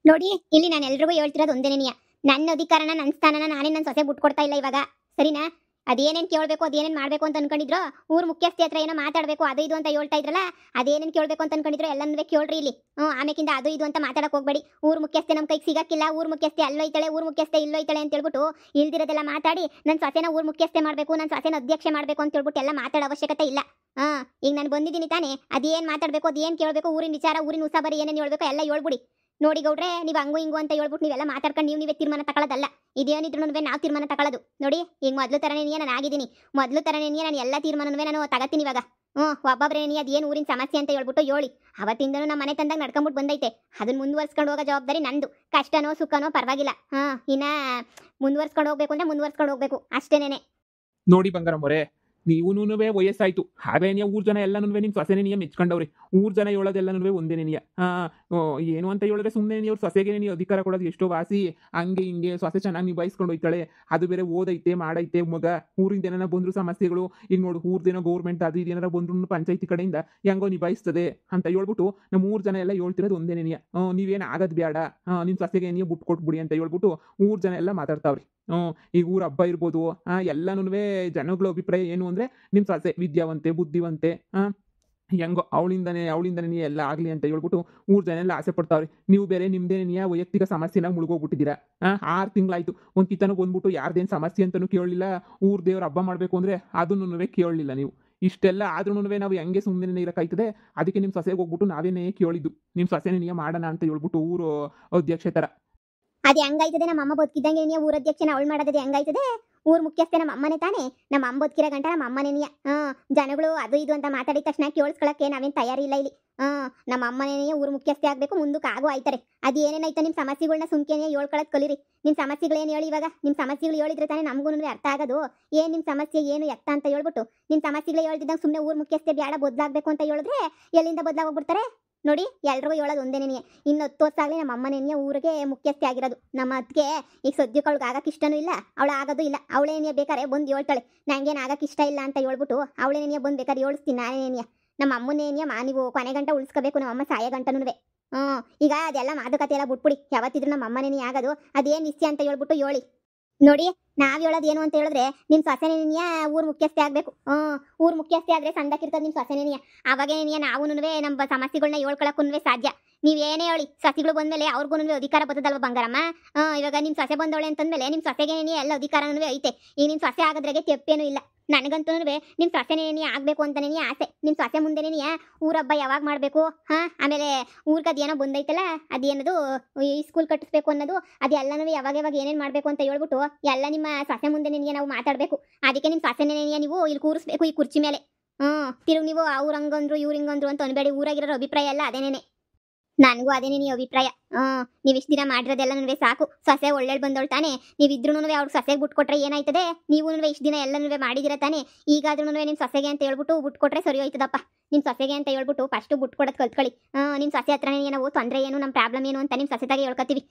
ನೋಡಿ, ಇಲ್ಲಿ ನಾನು ಎಲ್ರಿಗೂ ಹೇಳ್ತಿರೋದು ಒಂದೇನೆನಿಯ. ನನ್ನ ಅಧಿಕಾರನ, ನನ್ನ ಸ್ಥಾನನ ನಾನೇ ನನ್ನ ಸೊಸೆ ಬಿಟ್ಕೊಡ್ತಾ ಇಲ್ಲ ಇವಾಗ. ಸರಿನಾ? ಅದೇನೇನು ಕೇಳಬೇಕು, ಅದೇನೇನು ಮಾಡಬೇಕು ಅಂತ ಅನ್ಕೊಂಡಿದ್ರು, ಊರ್ ಮುಖ್ಯಸ್ಥೆ ಹತ್ರ ಏನೋ ಮಾತಾಡಬೇಕು ಅದು ಇದು ಅಂತ ಹೇಳ್ತಾ ಇದ್ರಲ್ಲ, ಅದೇನೇನು ಕೇಳಬೇಕು ಅಂತ ಅನ್ಕೊಂಡಿದ್ರು ಎಲ್ಲನೂ ಕೇಳ್ರಿ ಇಲ್ಲಿ. ಆಮೇಕಿಂದ ಅದು ಇದು ಅಂತ ಮಾತಾಡಕ್ ಹೋಗ್ಬೇಡಿ. ಊರ್ ಮುಖ್ಯಸ್ಥೆ ನಮ್ಮ ಕೈಗೆ ಸಿಗಕ್ಕಿಲ್ಲ, ಊರ್ ಮುಖ್ಯಸ್ಥೆ ಅಲ್ಲೋಯ್ತಾಳೆ, ಊರ್ ಮುಖ್ಯಸ್ಥೆ ಇಲ್ಲೋಯ್ತಾಳೆ ಅಂತ ಹೇಳ್ಬಿಟ್ಟು ಇಲ್ದಿರೋದೆಲ್ಲ ಮಾತಾಡಿ ನನ್ನ ಸೊಸೆನ ಊರ್ ಮುಖ್ಯಸ್ಥೆ ಮಾಡಬೇಕು, ನನ್ನ ಸೊಸೆನ ಅಧ್ಯಕ್ಷೆ ಮಾಡಬೇಕು ಅಂತ ಹೇಳ್ಬಿಟ್ಟು ಎಲ್ಲ ಮಾತಾಡೋ ಅವಶ್ಯಕತೆ ಇಲ್ಲ. ಈಗ ನಾನು ಬಂದಿದ್ದೀನಿ ತಾನೇ, ಅದೇನು ಮಾತಾಡಬೇಕು, ಅದೇನು ಕೇಳಬೇಕು, ಊರಿನ ವಿಚಾರ, ಊರಿನ ಉಸಾಬರಿ ಏನೇನು ಹೇಳ್ಬೇಕು ಎಲ್ಲ ಹೇಳ್ಬಿಡಿ. ನೋಡಿ ಗೌಡ್ರೆ, ನೀವು ಹಂಗು ಹಿಂಗು ಅಂತ ಹೇಳ್ಬಿಟ್ಟು ನೀವೆಲ್ಲ ಮಾತಾಡ್ಕೊಂಡು ನೀವೇ ತೀರ್ಮಾನ ತಗೊಳ್ಳೋದಲ್ಲ. ಇದೇನಿದ್ರು ನಾವು ತೀರ್ಮಾನ ತಗೊಳ್ಳೋದು. ನೋಡಿ, ಈಗ ಮೊದಲು ತರನೇನಿಯ ನಾನು ಆಗಿದ್ದೀನಿ, ಮೊದಲು ತರನೇನಿಯ ನಾನು ಎಲ್ಲ ತೀರ್ಮಾನವೇ ನಾನು ತಗತ್ತೀನಿ ಇವಾಗ. ಒಬ್ಬೊಬ್ಬರೇನಿ ಅದೇನು ಊರಿನ ಸಮಸ್ಯೆ ಅಂತ ಹೇಳ್ಬಿಟ್ಟು ಹೇಳಿ. ಅವತ್ತಿಂದನೂ ನಮ್ಮ ಮನೆ ತಂದಾಗ ನಡ್ಕೊಂಬಿಟ್ಟು ಬಂದೈತೆ, ಅದನ್ನ ಮುಂದುವರ್ಸ್ಕೊಂಡು ಹೋಗೋ ಜವಾಬ್ದಾರಿ ನಂದು. ಕಷ್ಟನೋ ಸುಖನೋ ಪರವಾಗಿಲ್ಲ, ಇನ್ನ ಮುಂದುವರ್ಸ್ಕೊಂಡು ಹೋಗ್ಬೇಕು ಅಂದ್ರೆ ಮುಂದುವರ್ಸ್ಕೊಂಡು ಹೋಗ್ಬೇಕು ಅಷ್ಟೇನೇನೆ. ನೋಡಿ ಬಂಗಾರಮ್ಮೋರೆ, ನೀವುನುವೆ ವಯಸ್ಸಾಯ್ತು, ಹಾಗೇನಿಯ ಊರ್ ಜನ ಎಲ್ಲನೂ ನಿಮ್ಮ ಸೊಸೆನೇ ನಿಯ ಮೆಚ್ಕೊಂಡವ್ರಿ. ಊರ್ ಜನ ಹೇಳೋದೆಲ್ಲನೂ ಒಂದೇನೇ ನಿಯ. ಏನು ಅಂತ ಹೇಳಿದ್ರೆ ಸುಮ್ಮನೆ ನೀವು ಸೊಸೆಗೆ ನೀವು ಅಧಿಕಾರ ಕೊಡೋದು ಎಷ್ಟೋ ವಾಸಿ. ಹಂಗೆ ಹಿಂಗೆ ಸೊಸೆ ಚೆನ್ನಾಗಿ ನಿಭಾಯಿಸ್ಕೊಂಡು ಹೋಯ್ತಾಳೆ, ಅದು ಬೇರೆ ಓದೈತೆ ಮಾಡೈತೆ ಮಗ. ಊರಿಂದ ಏನಾರ ಬಂದ್ರು ಸಮಸ್ಯೆಗಳು, ಈಗ ನೋಡು ಊರ್ದೇನೋ ಗೌರ್ಮೆಂಟ್ ಅದು ಇದೇನಾರ ಬಂದ್ರು ಪಂಚಾಯತಿ ಕಡೆಯಿಂದ ಹೆಂಗೋ ನಿಭಾಯಿಸ್ತದೆ ಅಂತ ಹೇಳ್ಬಿಟ್ಟು ನಮ್ಮ ಊರ್ ಜನ ಎಲ್ಲ ಹೇಳ್ತಿರೋದು ಒಂದೇನೇ ನಿಯ. ನೀವೇನು ಆಗೋದು ಬೇಡ, ನಿಮ್ಮ ಸೊಸೆಗೆ ನೀವು ಬಿಟ್ಟು ಕೊಟ್ಬಿಡಿ ಅಂತ ಹೇಳ್ಬಿಟ್ಟು ಊರ್ ಜನ ಎಲ್ಲ ಮಾತಾಡ್ತಾವ್ರಿ. ಈಗ ಊರ ಹಬ್ಬ ಇರ್ಬೋದು, ಎಲ್ಲನೂ ಜನಗಳ ಅಭಿಪ್ರಾಯ ಏನು ಅಂದ್ರೆ ನಿಮ್ಮ ಸೊಸೆ ವಿದ್ಯಾವಂತೆ ಬುದ್ಧಿವಂತೆ, ಹೆಂಗೋ ಅವಳಿಂದನೇ ನೀ ಎಲ್ಲ ಆಗಲಿ ಅಂತ ಹೇಳ್ಬಿಟ್ಟು ಊರ್ ಜನ ಎಲ್ಲ ಆಸೆ ಪಡ್ತಾವ್ರಿ. ನೀವು ಬೇರೆ ನಿಮ್ದೇ ನೀ ವೈಯಕ್ತಿಕ ಸಮಸ್ಯೆನ ಮುಳುಗೋಗ್ಬಿಟ್ಟಿದ್ದೀರಾ. 6 ತಿಂಗಳಾಯ್ತು, ಒಂದು ಕಿತ್ತನೂ ಬಂದ್ಬಿಟ್ಟು ಯಾರ್ದೇನು ಸಮಸ್ಯೆ ಅಂತಲೂ ಕೇಳಲಿಲ್ಲ. ಊರ್ ದೇವ್ರ ಹಬ್ಬ ಮಾಡಬೇಕು ಅಂದರೆ ಅದನ್ನು ಕೇಳಲಿಲ್ಲ ನೀವು. ಇಷ್ಟೆಲ್ಲ ಆದ್ರೂ ನಾವು ಹೆಂಗೆ ಸುಮ್ಮನೆ ಇರೋಕ್ಕಾಯ್ತದೆ. ಅದಕ್ಕೆ ನಿಮ್ಮ ಸೊಸೆಗೆ ಹೋಗ್ಬಿಟ್ಟು ನಾವೇನೇ ಕೇಳಿದ್ದು, ನಿಮ್ಮ ಸೊಸೆನೇ ನೀ ಮಾಡೋಣ ಅಂತ ಹೇಳ್ಬಿಟ್ಟು ಊರು ಅಧ್ಯಕ್ಷೆ ಥರ. ಅದು ಹೆಂಗಾಯ್ತದೆ? ನಮ್ಮ ಅಮ್ಮ ಬದುಕಿದ್ದಂಗೆ ನೀ ಊರ ಅಧ್ಯಕ್ಷನ ಅವಳು ಮಾಡೋದೇ ಹೆಂಗಾಯ್ತದೆ? ಊರ್ ಮುಖ್ಯಸ್ಥೆ ನಮ್ಮ ಅಮ್ಮನೇ ತಾನೇ. ನಮ್ಮ ಅಮ್ಮ ಬದುಕಿರೋ ಗಂಟ ನಮ್ಮ ಅಮ್ಮನೇನಿಯ. ಜನಗಳು ಅದು ಇದು ಅಂತ ಮಾತಾಡಿದ ತಕ್ಷಣ ಕೇಳಿಸ್ಕೊಳಕ್ಕೆ ನಾವೇನು ತಯಾರಿ ಇಲ್ಲ ಇಲ್ಲಿ. ನಮ್ಮ ಅಮ್ಮನೇನೆಯೇ ಊರ್ ಮುಖ್ಯಸ್ಥೆ ಆಗಬೇಕು, ಮುಂದಕ್ಕೆ ಆಗೋ ಆಯ್ತಾರೆ. ಅದು ಏನೇನಾಯ್ತು ನಿಮ್ಮ ಸಮಸ್ಯೆಗಳನ್ನ ಸುಮ್ಕೆನೇ ಹೇಳ್ಕೊಳಕ್ ಕಲೀರಿ. ನಿಮ್ಮ ಸಮಸ್ಯೆಗಳೇನು ಹೇಳಿ ಇವಾಗ. ನಿಮ್ಮ ಸಮಸ್ಯೆಗಳು ಹೇಳಿದ್ರೆ ತಾನೇ ನಮಗೂ ಅರ್ಥ ಆಗೋದು. ಏನು ನಿಮ್ಮ ಸಮಸ್ಯೆ ಏನು ಎತ್ತ ಅಂತ ಹೇಳ್ಬಿಟ್ಟು ನಿಮ್ಮ ಸಮಸ್ಯೆಗಳೇ ಹೇಳ್ತಿದ್ದಂಗೆ ಸುಮ್ಮನೆ ಊರ್ ಮುಖ್ಯಸ್ಥೆ ಬೇಡ ಬದಲಾಗಬೇಕು ಅಂತ ಹೇಳಿದ್ರೆ ಎಲ್ಲಿಂದ ಬದಲಾಗೋಗ್ಬಿಡ್ತಾರೆ? ನೋಡಿ, ಎಲ್ರಿಗೂ ಹೇಳೋದು ಒಂದೇನೇನಿಯ. ಇನ್ನು 10 ವರ್ಷ ಆಗಲಿ ನಮ್ಮ ಅಮ್ಮನೇನಿಯ ಊರಿಗೆ ಮುಖ್ಯಸ್ಥೆ ಆಗಿರೋದು. ನಮ್ಮ ಅದಕ್ಕೆ ಈಗ ಸದ್ಯಕ್ಕೆ ಅವಳಿಗೆ ಆಗಕ್ಕೆ ಇಷ್ಟನೂ ಇಲ್ಲ, ಅವಳು ಆಗೋದು ಇಲ್ಲ. ಅವಳೇನಿಯ ಬೇಕಾರೆ ಬಂದು ಹೇಳ್ತಾಳೆ ನಂಗೇನು ಆಗಕ್ಕೆ ಇಷ್ಟ ಇಲ್ಲ ಅಂತ ಹೇಳ್ಬಿಟ್ಟು ಅವಳೇನಿಯ ಬಂದು ಬೇಕಾದ್ರೆ ಹೇಳ್ತೀನಿ ನಾನೇನಿಯ. ನಮ್ಮ ಅಮ್ಮನೇನಿಯ ನೀವು ಕೊನೆ ಗಂಟ ಉಳಿಸ್ಕೋಬೇಕು, ನಮ್ಮ ಅಮ್ಮ ಸಾಯ ಗಂಟನೂ. ಈಗ ಅದೆಲ್ಲ ಮಾತುಕತೆ ಎಲ್ಲ ಬಿಟ್ಬಿಡಿ. ಯಾವತ್ತಿದ್ರು ನಮ್ಮ ಅಮ್ಮನೇನಿ ಆಗೋದು. ಅದೇನು ವಿಷಯ ಅಂತ ಹೇಳ್ಬಿಟ್ಟು ಹೇಳಿ. ನೋಡಿ, ನಾವ್ ಹೇಳೋದು ಏನು ಅಂತ ಹೇಳಿದ್ರೆ ನಿಮ್ಮ ಸೊಸೆನೇನಿಯ ಊರ್ ಮುಖ್ಯಸ್ಥೆ ಆಗ್ಬೇಕು. ಊರ್ ಮುಖ್ಯಸ್ಥೆ ಆದ್ರೆ ಸಂದಕ್ಕಿರ್ತದೆ ನಿಮ್ಮ ಸೊಸೆನೇನಿಯ. ಅವಾಗೇನಿಯ ನಾವುನುವೆ ನಮ್ಮ ಸಮಸ್ಯೆಗಳನ್ನ ಹೇಳ್ಕೊಳಕ್ಕೂ ಸಾಧ್ಯ. ನೀವೇನೇ ಹೇಳಿ, ಸಸಿಗಳು ಬಂದ್ಮೇಲೆ ಅವ್ರಿಗೂ ಅಧಿಕಾರ ಬರ್ತದಲ್ವ ಬಂಗಾರಮ್ಮ. ಇವಾಗ ನಿಮ್ಮ ಸೊಸೆ ಬಂದವಳೆ ಅಂತಂದ್ಮೇಲೆ ನಿಮ್ಮ ಸೊಸೆಗೇನೇ ಎಲ್ಲ ಅಧಿಕಾರನೂ ಐತೆ. ಈಗ ನಿಮ್ಮ ಸೊಸೆ ಆಗೋದ್ರಾಗೆ ತೆಪ್ಪೇನೂ ಇಲ್ಲ. ನನಗಂತೂ ನಿಮ್ಮ ಸೊಸೆನೇನಿ ಆಗಬೇಕು ಅಂತನೇ ಆಸೆ. ನಿಮ್ಮ ಸೊಸೆ ಮುಂದೆನೇನಿಯ ಊರಬ್ಬ ಯಾವಾಗ ಮಾಡಬೇಕು, ಆಮೇಲೆ ಊರ್ಗೆ ಅದೇನೋ ಬಂದೈತಲ್ಲ, ಅದೇನದು ಈ ಸ್ಕೂಲ್ ಕಟ್ಟಿಸ್ಬೇಕು ಅನ್ನೋದು, ಅದೆಲ್ಲನೂ ಯಾವಾಗ ಏನೇನು ಮಾಡಬೇಕು ಅಂತ ಹೇಳ್ಬಿಟ್ಟು ಎಲ್ಲ ನಿಮ್ಮ ಸೊಸೆ ಮುಂದೆನೇನಿಯ ನಾವು ಮಾತಾಡಬೇಕು. ಅದಕ್ಕೆ ನಿಮ್ಮ ಸೊಸೆನೇನಿಯ ನೀವು ಇಲ್ಲಿ ಕೂರಿಸ್ಬೇಕು ಈ ಕುರ್ಚಿ ಮೇಲೆ. ತಿರುಗಿ ನೀವು ಅವ್ರು ಹಂಗಂದ್ರು ಇವ್ರು ಹಿಂಗಂದ್ರು ಅಂತ ಅನ್ಬೇಡಿ. ಊರಾಗಿರೋ ಅಭಿಪ್ರಾಯ ಎಲ್ಲ ಅದೇನೇನೆ, ನನಗೂ ಅದೇನೇ ನೀವು ಅಭಿಪ್ರಾಯ. ನೀವು ಇಷ್ಟು ದಿನ ಮಾಡಿರೋದೆಲ್ಲ ನನಗೆ ಸಾಕು. ಸೊಸೆ ಒಳ್ಳೆ ಬಂದವಳು ತಾನೆ. ನೀವಿದ್ರೂ ಅವ್ರಿಗೆ ಸೊಸೆಗೆ ಬಿಟ್ಕೊಟ್ರೆ ಏನಾಯ್ತದೆ? ನೀವು ಇಷ್ಟು ದಿನ ಎಲ್ಲನೂ ಮಾಡಿದಿರ ತಾನೆ. ಈಗಾದ್ರೂ ನಿಮ್ಮ ಸೊಸೆಗೆ ಅಂತ ಹೇಳ್ಬಿಟ್ಟು ಬಿಟ್ಕೊಟ್ರೆ ಸರಿ ಹೋಯ್ತದಪ್ಪ. ನಿಮ್ಮ ಸೊಸೆಗೆ ಅಂತ ಹೇಳ್ಬಿಟ್ಟು ಫಸ್ಟು ಬಿಟ್ಕೊಡೋದು ಕಲ್ತ್ಕೊಳ್ಳಿ. ನಿಮ್ಮ ಸೊಸೆ ಹತ್ರನೇ ನಾವು ತೊಂದರೆ ಏನು, ನಮ್ಮ ಪ್ರಾಬ್ಲಮ್ ಏನು ಅಂತ ನಿಮ್ಮ ಸೊಸೆತಾಗೆ ಹೇಳ್ಕೊತೀವಿ.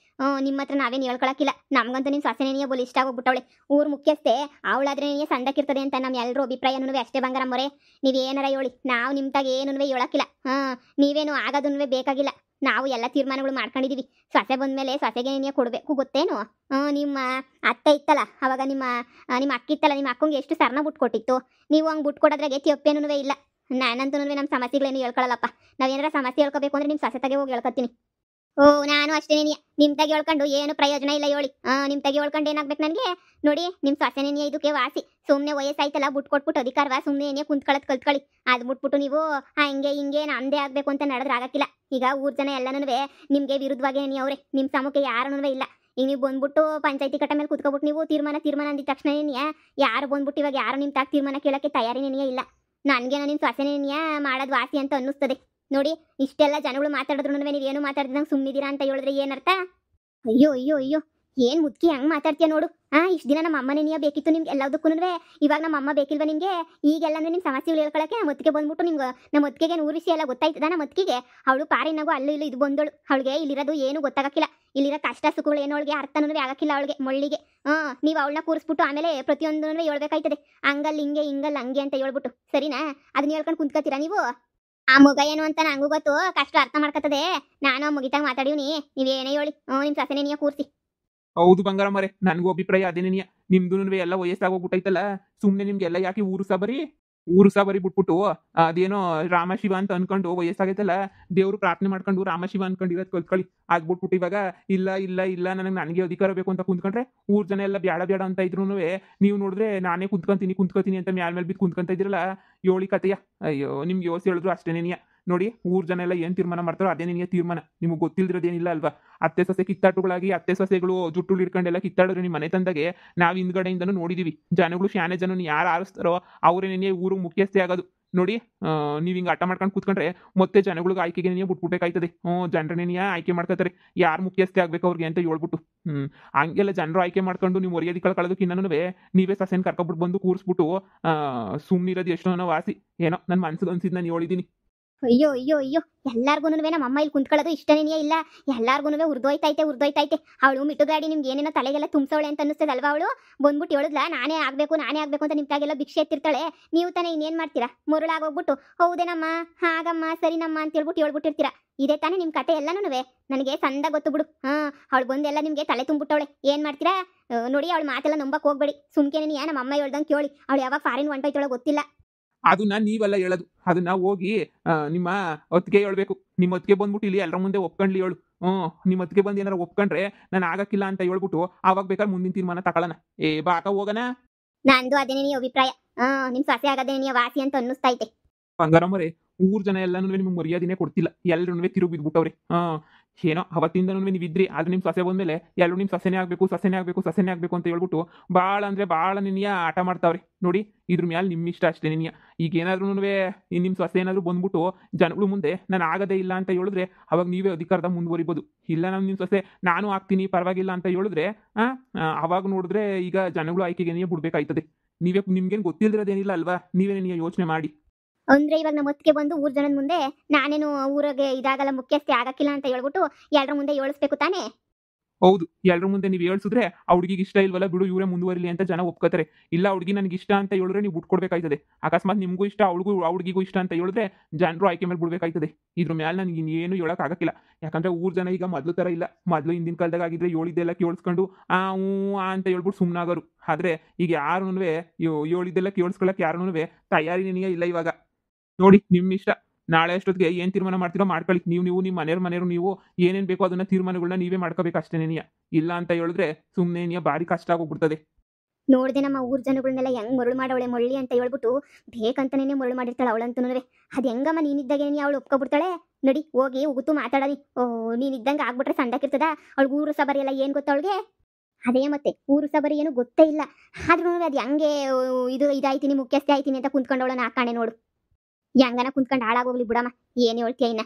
ನಿಮ್ಮ ಹತ್ರ ನಾವೇನು ಹೇಳ್ಕೊಳಕ್ಕಿಲ್ಲ. ನಮ್ಗಂತೂ ನಿಮ್ಮ ಸೊಸೆನೇನಿಯ ಬೋಲಿ ಇಷ್ಟ ಆಗೋಗ್ಬಿಟ್ಟವಳೆ. ಊರು ಮುಖ್ಯಸ್ಥೆ ಅವಳಾದ್ರೇನೇ ಸಂದಕ್ಕಿರ್ತದೆ ಅಂತ ನಮ್ಮ ಎಲ್ಲರೂ ಅಭಿಪ್ರಾಯನೂ ಅಷ್ಟೇ ಬಂಗಾರಮ್ಮೋರೆ. ನೀವೇನಾರ ಹೇಳಿ, ನಾವು ನಿಮ್ತಾಗ ಏನೂ ಹೇಳಕ್ಕಿಲ್ಲ. ನೀವೇನು ಆಗೋದನ್ನೂ ಬೇಕಾಗಿಲ್ಲ. ನಾವು ಎಲ್ಲ ತೀರ್ಮಾನಗಳು ಮಾಡ್ಕೊಂಡಿದೀವಿ. ಸೊಸೆ ಬಂದ್ಮೇಲೆ ಸೊಸೆಗೆ ನೀನು ಕೊಡಬೇಕು ಗೊತ್ತೇನು? ನಿಮ್ಮ ಅತ್ತೆ ಇತ್ತಲ್ಲ, ಅವಾಗ ನಿಮ್ಮ ಅಕ್ಕಿತ್ತಲ್ಲ, ನಿಮ್ಮ ಅಕ್ಕಂಗೆ ಎಷ್ಟು ಸರ್ನ ಬಿಟ್ಕೊಟ್ಟಿತ್ತು. ನೀವು ಹಂಗೆ ಬಿಟ್ಕೊಡೋದ್ರಾಗೆ ತಿಪ್ಪೇನೂ ಇಲ್ಲ. ನಾನಂತೂ ನಮ್ಮ ಸಮಸ್ಯೆಗಳೇನು ಹೇಳ್ಕೊಳ್ಳಲ್ಲಪ್ಪ. ನಾವೇನಾರ ಸಮಸ್ಯೆ ಹೇಳ್ಕೋಬೇಕು ಅಂದ್ರೆ ನಿಮ್ಮ ಸೊಸೆತಾಗೆ ಹೋಗಿ ಹೇಳ್ಕೊತೀನಿ. ನಾನು ಅಷ್ಟೇನೇನಿಯ. ನಿಮ್ತಾಗೆ ಹೇಳ್ಕೊಂಡು ಏನು ಪ್ರಯೋಜನ ಇಲ್ಲ ಹೇಳಿ. ನಿಮ್ತಾಗೆ ಹೇಳ್ಕೊಂಡು ಏನಾಗ್ಬೇಕು ನನಗೆ? ನೋಡಿ, ನಿಮ್ಮ ಸೊಸೆನೇನಿಯ ಇದಕ್ಕೆ ವಾಸಿ. ಸುಮ್ಮನೆ ವಯಸ್ಸಾಯ್ತಲ್ಲ ಬಿಟ್ಕೊಟ್ಬಿಟ್ಟು ಅಧಿಕಾರವ ಸುಮ್ಮನೆ ಏನೇ ಕುಂತ್ಕೊಳ್ಳೋದು ಕಲ್ತ್ಕೊಳ್ಳಿ. ಅದು ಬಿಟ್ಬಿಟ್ಟು ನೀವು ಹಂಗೆ ಹಿಂಗೆ ನಂದೇ ಆಗಬೇಕು ಅಂತ ನಡೆದ್ರೆ ಆಗಕ್ಕಿಲ್ಲ. ಈಗ ಊರ್ ಜನ ಎಲ್ಲನೂ ನಿಮಗೆ ವಿರುದ್ಧವಾಗಿ ಅವ್ರೆ. ನಿಮ್ಮ ಸಮಕ್ಕೆ ಯಾರೂ ಇಲ್ಲ. ಈಗ ನೀವು ಬಂದ್ಬಿಟ್ಟು ಪಂಚಾಯತಿ ಕಟ್ಟ ಮೇಲೆ ಕುತ್ಕೊಬಿಟ್ಟು ನೀವು ತೀರ್ಮಾನ ಅಂದಿದ ತಕ್ಷಣ ಯಾರು ಬಂದ್ಬಿಟ್ಟು ಇವಾಗ ಯಾರು ನಿಮ್ಮ ತಾಕ ತೀರ್ಮಾನ ಕೇಳೋಕ್ಕೆ ತಯಾರಿನೇನಿಯ ಇಲ್ಲ. ನನಗೇನೋ ನಿಮ್ಮ ಸೊಸೆನೇನಿಯ ಮಾಡೋದು ವಾಸಿ ಅಂತ ಅನ್ನಿಸ್ತದೆ. ನೋಡಿ, ಇಷ್ಟೆಲ್ಲ ಜನಗಳು ಮಾತಾಡಿದ್ರು ನೀವೇನು ಮಾತಾಡ್ದಂಗೆ ಸುಮ್ಮನಿದ್ದೀರಾ ಅಂತ ಹೇಳಿದ್ರೆ ಏನರ್ಥ? ಅಯ್ಯೋ ಅಯ್ಯೋ ಅಯ್ಯೋ, ಏನು ಮುದ್ಕಿ ಹಂಗೆ ಮಾತಾಡ್ತೀಯ ನೋಡು. ಇಷ್ಟು ದಿನ ನಮ್ಮ ಅಮ್ಮನೇನಿಯ ಬೇಕಿತ್ತು ನಿಮ್ಗೆ ಎಲ್ಲದಕ್ಕೂ. ಇವಾಗ ನಮ್ಮ ಅಮ್ಮ ಬೇಕಿಲ್ವ ನಿಮಗೆ? ಈಗೆಲ್ಲ ನಿಮ್ಮ ಸಮಸ್ಯೆಗಳು ಹೇಳ್ಕೊಳಕ್ಕೆ ನಮ್ಮ ಅತ್ತಿಗೆ ಬಂದ್ಬಿಟ್ಟು ನಮ್ಮ ಅತ್ತಿಗೆ ಊರು ವಿಷಯ ಎಲ್ಲ ಗೊತ್ತಾಯ್ತದ? ನಮ್ಮ ಅತ್ತಿಗೆ ಅವಳು ಪಾರಿನಾಗೂ ಅಲ್ಲೂ ಇಲ್ಲೂ ಇದು ಬಂದಳು. ಅವಳಿಗೆ ಇಲ್ಲಿರೋದು ಏನು ಗೊತ್ತಾಗಕ್ಕಿಲ್ಲ. ಇಲ್ಲಿರೋ ಕಷ್ಟ ಸುಖಗಳು ಏನೋ ಅವಳಿಗೆ ಅರ್ಥನೂ ಆಗಕ್ಕಿಲ್ಲ. ಅವಳಿಗೆ ಮೊಳ್ಳಿಗೆ ನೀವು ಅವಳನ್ನ ಕೂರಿಸ್ಬಿಟ್ಟು ಆಮೇಲೆ ಪ್ರತಿಯೊಂದೂ ಹೇಳ್ಬೇಕಾಯ್ತದೆ. ಹಂಗಲ್ಲಿ ಹಿಂಗೆ ಹಿಂಗಲ್ಲ ಹಂಗೆ ಅಂತ ಹೇಳ್ಬಿಟ್ಟು. ಸರಿನಾ? ಅದನ್ನ ಹೇಳ್ಕೊಂಡು ಕುಂತ್ಕೊತೀರಾ ನೀವು? ಆ ಮಗ ಏನು ಅಂತ ನಂಗೂ ಗೊತ್ತು, ಕಷ್ಟ ಅರ್ಥ ಮಾಡ್ಕತ್ತದೆ. ನಾನು ಮುಗಿತಾಗ ಮಾತಾಡಿವ್ನಿ, ನೀವೇನೇ ಹೇಳಿ ನಿಮ್ ಸೊಸೆನೇ ನೀಯ ಕೂರ್ಸಿ. ಹೌದು ಬಂಗಾರ ಮರೆ, ನನಗೂ ಅಭಿಪ್ರಾಯ ಅದೇನೇನಿಯ. ನಿಮ್ದು ಎಲ್ಲ ವಯಸ್ಸಾಗೋಗ್ಬಿಟ್ಟೈತಲ್ಲ, ಸುಮ್ನೆ ನಿಮ್ಗೆಲ್ಲ ಯಾಕೆ ಊರು ಸಾಬರಿ ಬಿಟ್ಬಿಟ್ಟು ಅದೇನೋ ರಾಮ ಶಿವ ಅಂತ ಅನ್ಕೊಂಡು ವಯಸ್ಸಾಗೈತಲ್ಲ, ದೇವ್ರು ಪ್ರಾರ್ಥನೆ ಮಾಡ್ಕೊಂಡು ರಾಮ ಶಿವ ಅನ್ಕೊಂಡಿರೋದು ಕಲ್ತ್ಕೊಳ್ಳಿ. ಅದ್ ಬಿಟ್ಬಿಟ್ಟು ಇವಾಗ ಇಲ್ಲ ಇಲ್ಲ ಇಲ್ಲ ನನಗೆ ಅಧಿಕಾರ ಬೇಕು ಅಂತ ಕುಂತ್ಕೊಂಡ್ರೆ ಊರ್ ಜನ ಎಲ್ಲ ಬ್ಯಾಡ ಬ್ಯಾಡ ಅಂತ ಇದ್ರು ನೀವು ನೋಡಿದ್ರೆ ನಾನೇ ಕುಂತ್ಕೊಂತೀನಿ ಅಂತ ಮ್ಯಾಲ್ ಮೇಲೆ ಬಿದ್ದು ಕುಂತ್ಕೊಂತ ಇದ್ರಲ್ಲ, ಯೋಳಿ ಕತೆಯ. ಅಯ್ಯೋ ನಿಮ್ಗೆ ಯೋಸಿ ಹೇಳಿದ್ರು ಅಷ್ಟೇನೇನಿಯ. ನೋಡಿ ಊರ್ ಜನ ಎಲ್ಲ ಏನ್ ತೀರ್ಮಾನ ಮಾಡ್ತಾರೋ ಅದೇ ನಿನಗೆ ತೀರ್ಮಾನ. ನಿಮ್ಗೆ ಗೊತ್ತಿಲ್ದಿರೋದೇನಿಲ್ಲ ಅಲ್ವಾ. ಅತ್ತೆ ಸೊಸೆ ಕಿತ್ತಾಟುಗಳಾಗಿ ಅತ್ತೆ ಸೊಸೆಗಳು ಜುಟ್ಟು ಹಿಡ್ಕೊಂಡೆಲ್ಲ ಕಿತ್ತಾಡಿದ್ರೆ ನಿಮ್ಮ ಮನೆ ತಂದಾಗೆ ನಾವು ಹಿಂದ್ಗಡೆಯಿಂದನೂ ನೋಡಿದೀವಿ. ಜನಗಳು ಶಾನೆ ಜನ ಯಾರು ಆರಿಸ್ತಾರೋ ಅವರೇನೇ ಊರು ಮುಖ್ಯಸ್ಥೆ ಆಗೋದು. ನೋಡಿ ನೀವು ಹಿಂಗೆ ಆಟ ಮಾಡ್ಕೊಂಡು ಕೂತ್ಕೊಂಡ್ರೆ ಮತ್ತೆ ಜನಗಳಿಗೆ ಆಯ್ಕೆಗೆ ನೀವು ಬಿಟ್ಬಿಡ್ಬೇಕಾಯ್ತದೆ. ಜನರನ್ನೇ ಆಯ್ಕೆ ಮಾಡ್ಕೋತಾರೆ, ಯಾರು ಮುಖ್ಯಸ್ಥೆ ಆಗ್ಬೇಕು ಅವ್ರಿಗೆ ಅಂತ ಹೇಳ್ಬಿಟ್ಟು. ಹಂಗೆಲ್ಲ ಜನರು ಆಯ್ಕೆ ಮಾಡ್ಕೊಂಡು ನೀವು ಮರ್ಯಾದಿಗಳು ಕಳೆದಕ್ಕಿನ್ನೂ ನೀವೇ ಸಸೆನ್ ಕರ್ಕೊಬಿಟ್ಟು ಬಂದು ಕೂರಿಸ್ಬಿಟ್ಟು ಸುಮ್ಮನಿರೋದು ಎಷ್ಟೋ ವಾಸಿ. ಏನೋ ನನ್ನ ಮನ್ಸಿಗೆ ಅನ್ಸಿದ್ ನಾನು ಹೇಳಿದ್ದೀನಿ. ಅಯ್ಯೋ ಅಯ್ಯೋ ಅಯ್ಯೋ, ಎಲ್ಲಾರ್ಗುನು ನಮ್ಮ ಅಮ್ಮ ಇಲ್ಲಿ ಕುಂತ್ಕೊಳ್ಳೋದು ಇಷ್ಟನೇ ಇಲ್ಲ. ಎಲ್ಲಾರ್ಗುನು ಉರ್ದೋಯ್ತೈತೆ. ಅವಳು ಮಿಟ್ಟುಗಾಡಿ ನಿಮ್ಗೆ ಏನೇನೋ ತಲೆಗೆಲ್ಲ ತುಂಬಿಸವಳೆ ಅಂತ ಅನಿಸ್ತದಲ್ವಾ. ಅವಳು ಬಂದ್ಬಿಟ್ಟು ಹೇಳಿದ್ಲ ನಾನೇ ಆಗ್ಬೇಕು ಅಂತ ನಿಮ್ ತಾಗೆಲ್ಲ ಭಿಕ್ಷೆ ಎತ್ತಿರ್ತಾಳೆ. ನೀವು ತಾನೇ ಇನ್ನೇನ್ ಮಾಡ್ತೀರಾ, ಮರುಳಾಗೋಗ್ಬಿಟ್ಟು ಹೌದೇನಮ್ಮ ಹಾಗಮ್ಮ ಸರಿನಮ್ಮ ಅಂತ ಹೇಳ್ಬಿಟ್ಟಿರ್ತೀರಾ. ಇದೇ ತಾನೇ ನಿಮ್ ಕತೆ ಎಲ್ಲಾನು. ನನಗೆ ಸಂದ ಗೊತ್ತು ಬಿಡು. ಅವಳು ಬಂದೆಲ್ಲ ನಿಮ್ಗೆ ತಲೆ ತುಂಬಿಟ್ಟವಳೆ. ಏನ್ ಮಾಡ್ತೀರಾ ನೋಡಿ, ಅವಳು ಮಾತೆಲ್ಲ ನಂಬಕ್ ಹೋಗ್ಬೇಡಿ. ಸುಮ್ಕೆನೇ ನಮ್ಮ ಅಮ್ಮ ಹೇಳ್ದಂಗೆ ಕೇಳಿ. ಅವಳು ಯಾವಾಗ ಫಾರಿನ್ ಹೊಂಟೋಯ್ತಾಳೋ ಗೊತ್ತಿಲ್ಲ. ಅದನ್ನ ನೀವೆಲ್ಲ ಹೇಳೋದು, ಅದನ್ನ ಹೋಗಿ ನಿಮ್ಮ ಹೊತ್ತಿಗೆ ಹೇಳ್ಬೇಕು. ನಿಮ್ಮ ಹೊತ್ತಿಗೆ ಬಂದ್ಬಿಟ್ಟು ಇಲ್ಲಿ ಎಲ್ಲರ ಮುಂದೆ ಒಪ್ಕೊಂಡ್ಲಿ ಹೇಳು. ನಿಮ್ಮ ಹೊತ್ತಿಗೆ ಬಂದು ಏನಾರ ಒಪ್ಕೊಂಡ್ರೆ ನಾನು ಆಗಕ್ಕಿಲ್ಲ ಅಂತ ಹೇಳ್ಬಿಟ್ಟು ಆವಾಗ ಬೇಕಾದ್ರೆ ಮುಂದಿನ ತೀರ್ಮಾನ ತಗೊಳ್ಳೋಣ. ಬಾಕ ಹೋಗೋಣ. ನಂದು ಅದೇನೇ ನೀ ಅಭಿಪ್ರಾಯ. ನಿಮ್ ಸೊಸೆ ಆಗದೇ ನೀ ವಾಸಿ ಅಂತ ಅನ್ನಿಸ್ತೈತೆ. ಬಂಗಾರ ಮರೆ, ಊರ್ ಜನ ಎಲ್ಲಾನು ನಿಮ್ಗೆ ಮರ್ಯಾದಿನೇ ಕೊಡ್ತಿಲ್ಲ. ಎಲ್ಲರೂ ತಿರುಗಿ ಬಿದ್ಬಿಟ್ಟವ್ರೆ. ಏನೋ ಅವತ್ತಿಂದನೂ ನೀವಿದ್ರಿ, ಆದ್ರೆ ನಿಮ್ ಸೊಸೆ ಬಂದ್ಮೇಲೆ ಎಲ್ಲರೂ ನಿಮ್ ಸೊಸೆನೇ ಆಗ್ಬೇಕು ಅಂತ ಹೇಳ್ಬಿಟ್ಟು ಭಾಳ ಅಂದ್ರೆ ಭಾಳ ನಿನ್ಯ ಆಟ ಮಾಡ್ತಾವ್ರೆ. ನೋಡಿ ಇದ್ರ ಮ್ಯಾಲೆ ನಿಮ್ಮ ಇಷ್ಟ ಅಷ್ಟೇ ನಿನ್ಯ. ಈಗ ಏನಾದ್ರೂ ನಿಮ್ಮ ಸೊಸೆ ಏನಾದ್ರು ಬಂದ್ಬಿಟ್ಟು ಜನಗಳು ಮುಂದೆ ನಾನು ಆಗದೇ ಇಲ್ಲ ಅಂತ ಹೇಳಿದ್ರೆ ಅವಾಗ ನೀವೇ ಅಧಿಕಾರದ ಮುಂದುವರಿಬೋದು. ಇಲ್ಲ ನಿಮ್ಮ ಸೊಸೆ ನಾನು ಆಗ್ತೀನಿ ಪರವಾಗಿಲ್ಲ ಅಂತ ಹೇಳಿದ್ರೆ ಅವಾಗ ನೋಡಿದ್ರೆ ಈಗ ಜನಗಳು ಆಯ್ಕೆಗೆ ನೀವೇ ಬಿಡ್ಬೇಕಾಯ್ತದೆ. ನಿಮ್ಗೇನು ಗೊತ್ತಿಲ್ದಿರೋದೇನಿಲ್ಲ ಅಲ್ವಾ, ನೀವೇ ಯೋಚನೆ ಮಾಡಿ. ಅಂದ್ರೆ ಇವಾಗ ನಮ್ಮ ಹೊತ್ತಿಗೆ ಬಂದು ಊರ್ ಜನದ ಮುಂದೆ ನಾನೇನು ಊರಿಗೆ ಇದಾಗಲ್ಲ ಮುಖ್ಯಸ್ಥೆ ಆಗಕ್ಕಿಲ್ಲ ಅಂತ ಹೇಳ್ಬಿಟ್ಟು ಎಲ್ಲರ ಮುಂದೆ ಹೇಳಿಸ್ಬೇಕು ತಾನೇ. ಹೌದು, ಎಲ್ಲರ ಮುಂದೆ ನೀವು ಹೇಳ್ಸಿದ್ರೆ ಆ ಹುಡುಗಿಗೆ ಇಷ್ಟ ಇಲ್ವಲ್ಲ ಬಿಡು ಇವರೇ ಮುಂದುವರಿಲಿ ಅಂತ ಜನ ಒಪ್ಕೋತಾರೆ. ಇಲ್ಲ ಹುಡುಗಿ ನನಗೆ ಇಷ್ಟ ಅಂತ ಹೇಳಿದ್ರೆ ನೀವು ಬಿಟ್ಕೊಡ್ಬೇಕಾಯ್ತದೆ. ಅಕಸ್ಮಾತ್ ನಿಮಗೂ ಇಷ್ಟ ಹುಡುಗಿಗೂ ಇಷ್ಟ ಅಂತ ಹೇಳಿದ್ರೆ ಜನರು ಆಯ್ಕೆ ಮೇಲೆ ಬಿಡ್ಬೇಕಾಯ್ತದೆ. ಇದ್ರ ಮೇಲೆ ನನಗೆ ಇನ್ನೇನು ಹೇಳಕ್ ಆಗಕ್ಕಿಲ್ಲ. ಯಾಕಂದ್ರೆ ಊರ್ ಜನ ಈಗ ಮೊದ್ಲು ತರ ಇಲ್ಲ. ಮೊದ್ಲು ಹಿಂದಿನ ಕಾಲದಾಗ ಆಗಿದ್ರೆ ಹೇಳಿದ್ದೆಲ್ಲ ಕೇಳಿಸ್ಕೊಂಡು ಅಂತ ಹೇಳ್ಬಿಟ್ಟು ಸುಮ್ಮನಾಗೋರು. ಆದ್ರೆ ಈಗ ಯಾರೂ ಹೇಳಿದ್ದೆಲ್ಲ ಕೇಳಿಸ್ಕೊಳಕ್ ಯಾರೂ ತಯಾರಿನೇ ಇಲ್ಲ ಇವಾಗ. ನೋಡಿ ನಿಮ್ಮ ಇಷ್ಟ, ನಾಳೆ ಅಷ್ಟೊತ್ತಿಗೆ ಏನ್ ತೀರ್ಮಾನ ಮಾಡ್ತೀರೋ ಮಾಡ್ಕೊಳ್ಳಿ. ನೀವು ನಿಮ್ಮ ಮನೆಯವರು ನೀವು ಏನೇನ್ ಬೇಕೋ ಅದನ್ನ ತೀರ್ಮಾನಗಳನ್ನ ನೀವೇ ಮಾಡ್ಕೋಬೇಕು ಅಷ್ಟೇನೇನಿಯ. ಇಲ್ಲ ಅಂತ ಹೇಳಿದ್ರೆ ಸುಮ್ಮನೆ ಭಾರಿ ಕಷ್ಟ ಆಗೋಗ್ಬಿಡ್ತದೆ. ನೋಡ್ದೆ ನಮ್ಮ ಊರ್ ಜನಗಳನ್ನೆಲ್ಲ ಹೆಂಗ್ ಮರಳು ಮಾಡವಳೆ ಮಳ್ಳಿ ಅಂತ ಹೇಳ್ಬಿಟ್ಟು ಬೇಕಂತಾನೇ ಮರಳು ಮಾಡಿರ್ತಾಳೆ ಅವಳಂತೂ. ಅದ್ ಹೆಂಗಮ್ಮ ನೀನಿದ್ದಾಗೆ ಅವಳು ಒಪ್ಕೊಬಿಡ್ತಾಳೆ. ನಡಿ ಹೋಗಿ ಉಗುತ್ತು ಮಾತಾಡಲಿ. ನೀನಿದ್ದಂಗೆ ಆಗ್ಬಿಟ್ರೆ ಸಂದಕ್ಕಿರ್ತದ. ಅವಳಿಗೆ ಊರು ಸಬರಿ ಎಲ್ಲ ಏನ್ ಗೊತ್ತ ಅವಳಿಗೆ. ಅದೇ ಮತ್ತೆ ಊರು ಸಬರಿ ಏನು ಗೊತ್ತೇ ಇಲ್ಲ. ಆದ್ರೂ ಅದು ಹೆಂಗೆ ಇದಾಯ್ತೀನಿ ಮುಖ್ಯಸ್ಥೆ ಆಯ್ತೀನಿ ಅಂತ ಕುಂತ್ಕೊಂಡವಳನ್ನ ಹಾಕಾಣೆ ನೋಡು. ಹೆಂಗನ ಕುಂತ್ಕೊಂಡು ಹಾಳಾಗೋಗ್ಲಿ ಬಿಡಮ್ಮ. ಏನ್ ಹೇಳ್ತೀಯ ಇನ್ನ.